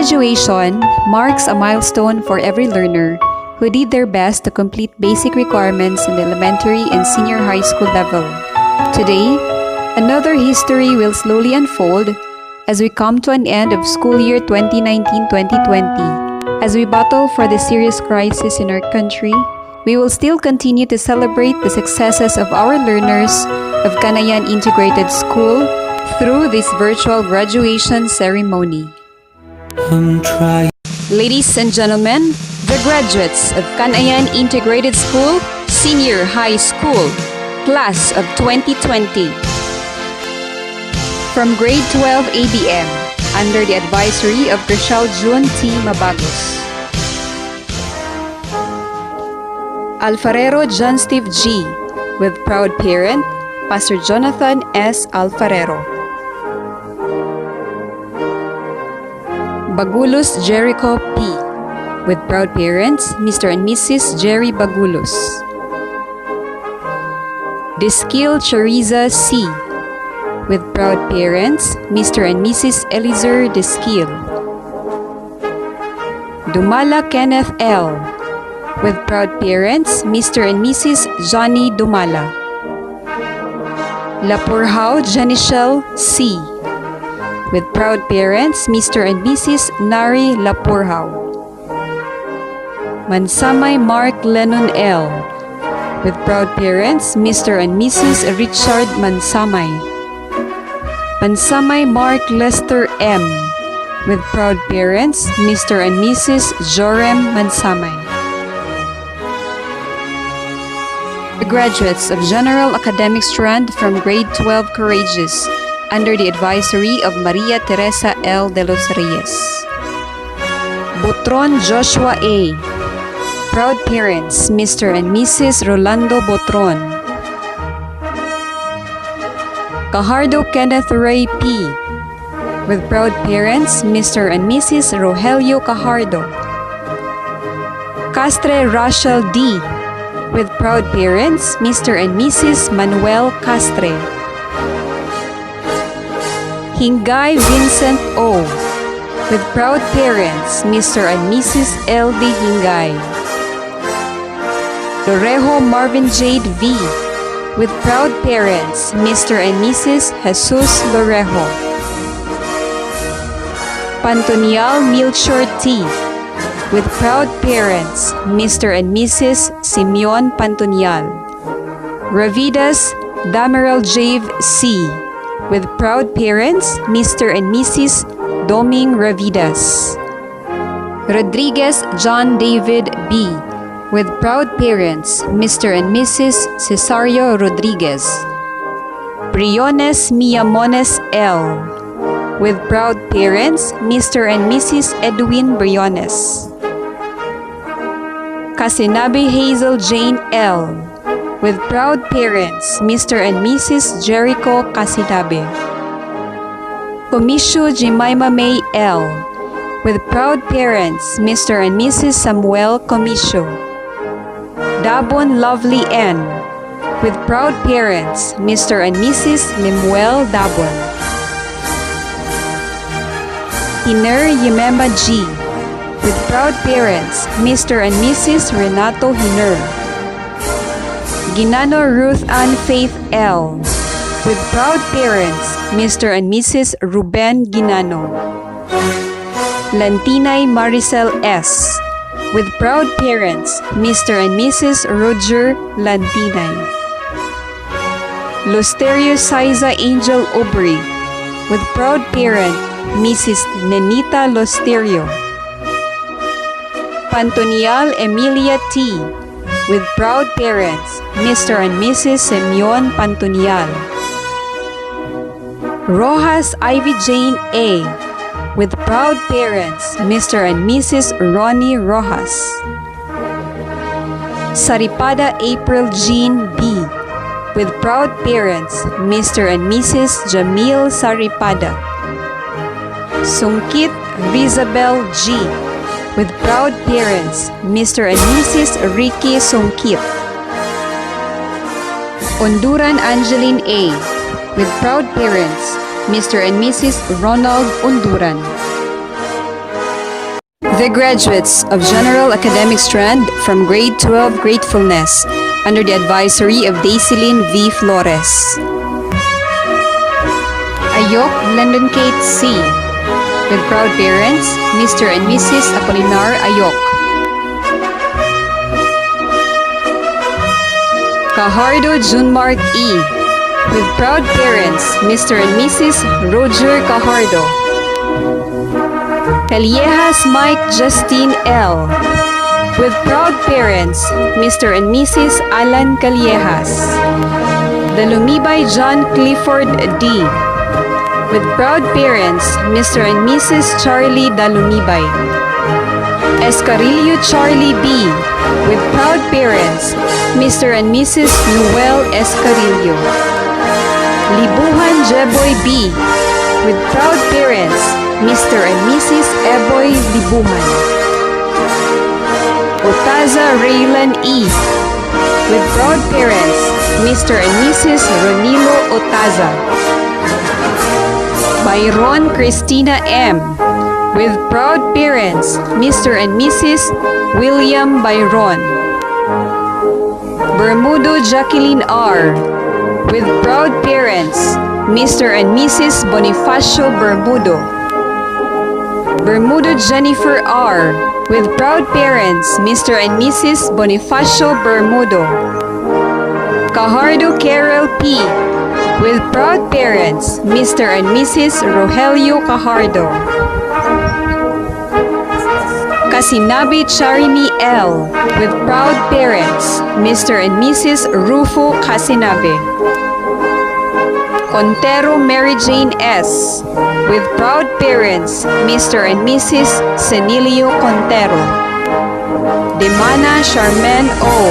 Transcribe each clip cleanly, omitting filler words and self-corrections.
Graduation marks a milestone for every learner who did their best to complete basic requirements in the elementary and senior high school level. Today, another history will slowly unfold as we come to an end of school year 2019-2020. As we battle for the serious crisis in our country, we will still continue to celebrate the successes of our learners of Can-ayan Integrated School through this virtual graduation ceremony. Ladies and gentlemen, the graduates of Can-ayan Integrated School, Senior High School, Class of 2020. From Grade 12 ABM, under the advisory of Chriselle June T. Bagulos. Alfarero John Steve G. with proud parent, Pastor Jonathan S. Alfarero. Bagulos Jericho P. with proud parents, Mr. and Mrs. Jerry Bagulos. Desquil Chariza C. with proud parents, Mr. and Mrs. Eliezer Desquil. Dumala Kenneth L. with proud parents, Mr. and Mrs. Johnny Dumala. Lapurhao Janichelle C. with proud parents, Mr. and Mrs. Nari Lapurhao. Mansamay Mark Lennon L. with proud parents, Mr. and Mrs. Richard Mansamay. Mansamay Mark Lester M. with proud parents, Mr. and Mrs. Jorem Mansamay. The graduates of General Academic Strand from Grade 12 Courageous, under the advisory of Maria Teresa L. de los Reyes. Butron Joshua A. proud parents, Mr. and Mrs. Rolando Butron. Cajardo Kenneth Ray P. with proud parents, Mr. and Mrs. Rogelio Cajardo. Castre Rachel D. with proud parents, Mr. and Mrs. Manuel Castre. Hingay Vincent O. with proud parents, Mr. and Mrs. L.D. Hingay. Lorejo Marvin Jade V. with proud parents, Mr. and Mrs. Jesus Lorejo. Pantonial Milchor T. with proud parents, Mr. and Mrs. Simeon Pantonial. Ravidas Damerel Jave C. with proud parents, Mr. and Mrs. Doming Ravidas. Rodriguez John David B. with proud parents, Mr. and Mrs. Cesario Rodriguez. Briones Miamones L. with proud parents, Mr. and Mrs. Edwin Briones. Kasinabe Hazel Jane L. with proud parents, Mr. and Mrs. Jericho Kasinabe. Comisio Jemima May L. with proud parents, Mr. and Mrs. Samuel Comisio. Dabon Lovely N. with proud parents, Mr. and Mrs. Lemuel Dabon. Hiner Yememba G. with proud parents, Mr. and Mrs. Renato Hiner. Ginano Ruth Ann Faith L. with proud parents, Mr. and Mrs. Ruben Ginano. Lantinay Maricel S. with proud parents, Mr. and Mrs. Roger Lantinay. Lusterio Siza Angel Aubrey with proud parent, Mrs. Nenita Lusterio. Pantonial Emilia T. with proud parents, Mr. and Mrs. Simeon Pantonial. Rojas Ivy Jane A. with proud parents, Mr. and Mrs. Ronnie Rojas. Saripada April Jean B. with proud parents, Mr. and Mrs. Jamil Saripada. Sungkit Rizabel G. with proud parents, Mr. and Mrs. Ricky Sungkit. Unduran Angeline A. with proud parents, Mr. and Mrs. Ronald Unduran. The graduates of General Academic Strand from Grade 12 Gratefulness under the advisory of Daisilyn V. Flores. Ayok London Kate C. With proud parents, Mr. and Mrs. Apolinar Ayok. Cajardo Junmark E. With proud parents, Mr. and Mrs. Roger Cajardo. Callejas Mike Justine L. With proud parents, Mr. and Mrs. Alan Callejas. Dalumibay John Clifford D. With proud parents, Mr. and Mrs. Charlie Dalumibay. Escarillo Charlie B. With proud parents, Mr. and Mrs. Noel Escarillo. Libuhan Jeboy B. With proud parents, Mr. and Mrs. Eboy Libuhan. Otaza Raylan E. With proud parents, Mr. and Mrs. Ronilo Otaza. Bayron Christina M. With proud parents, Mr. and Mrs. William Bayron. Bermudo Jacqueline R. With proud parents, Mr. and Mrs. Bonifacio Bermudo. Bermudo Jennifer R. With proud parents, Mr. and Mrs. Bonifacio Bermudo. Cajardo Carol P. With proud parents, Mr. and Mrs. Rogelio Cajardo. Kasinabi Charini L. With proud parents, Mr. and Mrs. Rufo Kasinabi. Contero Mary Jane S. With proud parents, Mr. and Mrs. Cenelio Contero. Demana Charmaine O.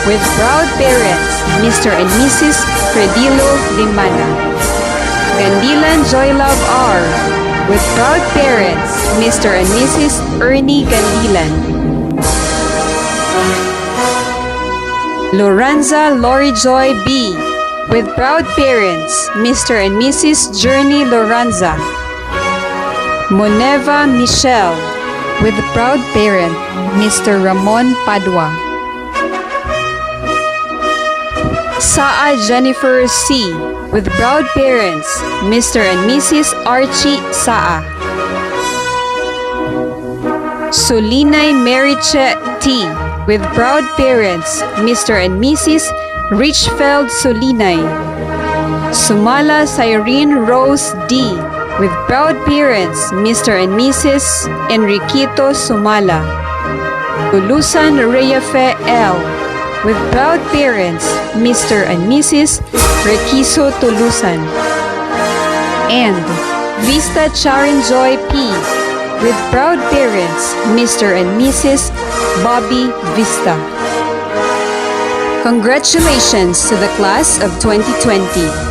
With proud parents, Mr. and Mrs. Fredilo Demana. Gandilan Joylove R. With proud parents, Mr. and Mrs. Ernie Gandilan. Lorenza Lori Joy B. With proud parents, Mr. and Mrs. Journey Lorenza. Moneva Michelle. With proud parent, Mr. Ramon Padua. Saa Jennifer C. With proud parents, Mr. and Mrs. Archie Saa. Sulinay Mariche T. With proud parents, Mr. and Mrs. Richfield Sulinay. Sumala Cyrene Rose D. With proud parents, Mr. and Mrs. Enriquito Sumala. Tulusan Reyafe L. With proud parents, Mr. and Mrs. Requiso Tulusan. And Vista Charin Joy P. With proud parents, Mr. and Mrs. Bobby Vista. Congratulations to the class of 2020.